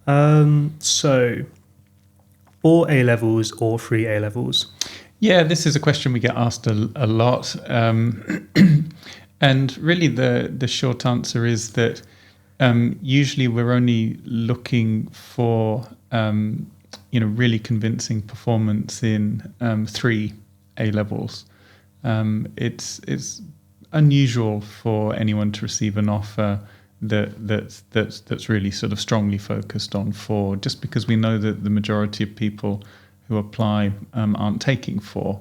So 4 A levels or 3 A levels? Yeah, this is a question we get asked a lot. And really the short answer is that usually we're only looking for really convincing performance in 3 A levels. It's unusual for anyone to receive an offer that's really sort of strongly focused on 4, just because we know that the majority of people who apply aren't taking 4.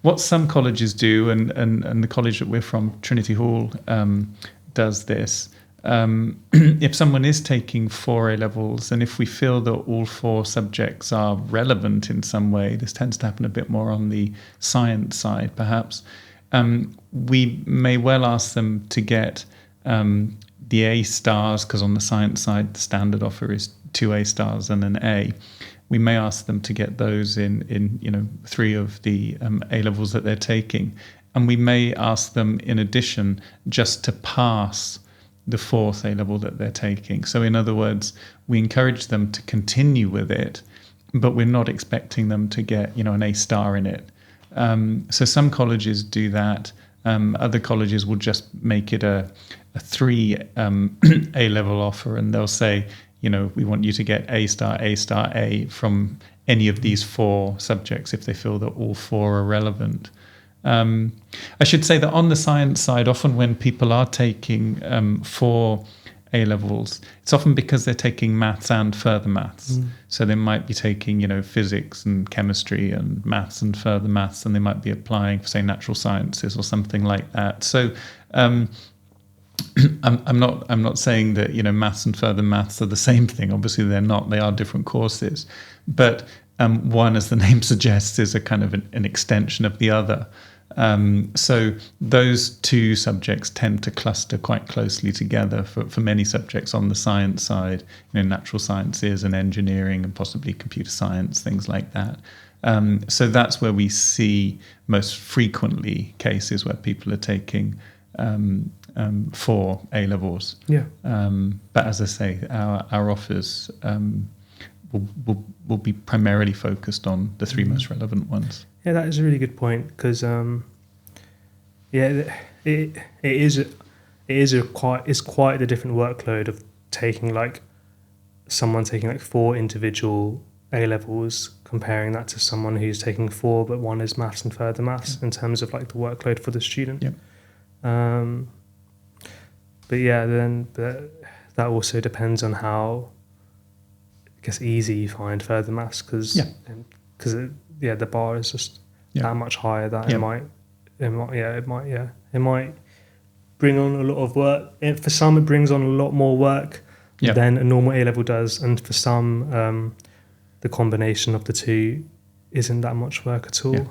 What some colleges do, and the college that we're from, Trinity Hall, does this. If someone is taking 4 A levels, and if we feel that all 4 subjects are relevant in some way, this tends to happen a bit more on the science side, perhaps. We may well ask them to get the A stars, because on the science side, the standard offer is 2 A stars and an A. We may ask them to get those in 3 of the A levels that they're taking, and we may ask them in addition just to pass the 4th A level that they're taking. So in other words, we encourage them to continue with it, but we're not expecting them to get an A star in it. So some colleges do that. Other colleges will just make it a 3 A level offer, and they'll say, we want you to get A star, A star, A from any of these 4 subjects if they feel that all 4 are relevant. I should say that on the science side, often when people are taking 4 A levels, it's often because they're taking maths and further maths. So they might be taking, physics and chemistry and maths and further maths, and they might be applying for, say, natural sciences or something like that. So I'm not saying that maths and further maths are the same thing. Obviously, they're not. They are different courses, but one, as the name suggests, is a kind of an extension of the other. So those 2 subjects tend to cluster quite closely together for many subjects on the science side, natural sciences and engineering and possibly computer science, things like that. So that's where we see most frequently cases where people are taking 4 A levels. Yeah. But as I say, our offers will be primarily focused on the 3 most relevant ones. Yeah, that is a really good point, because it's quite the different workload of taking someone taking 4 individual A levels, comparing that to someone who's taking 4 but one is maths and further maths, in terms of the workload for the student. Yeah. But that also depends on how, I guess, easy you find further maths, because the bar is just that much higher that it might bring on a lot of work. For some, it brings on a lot more work than a normal A level does, and for some, the combination of the 2 isn't that much work at all.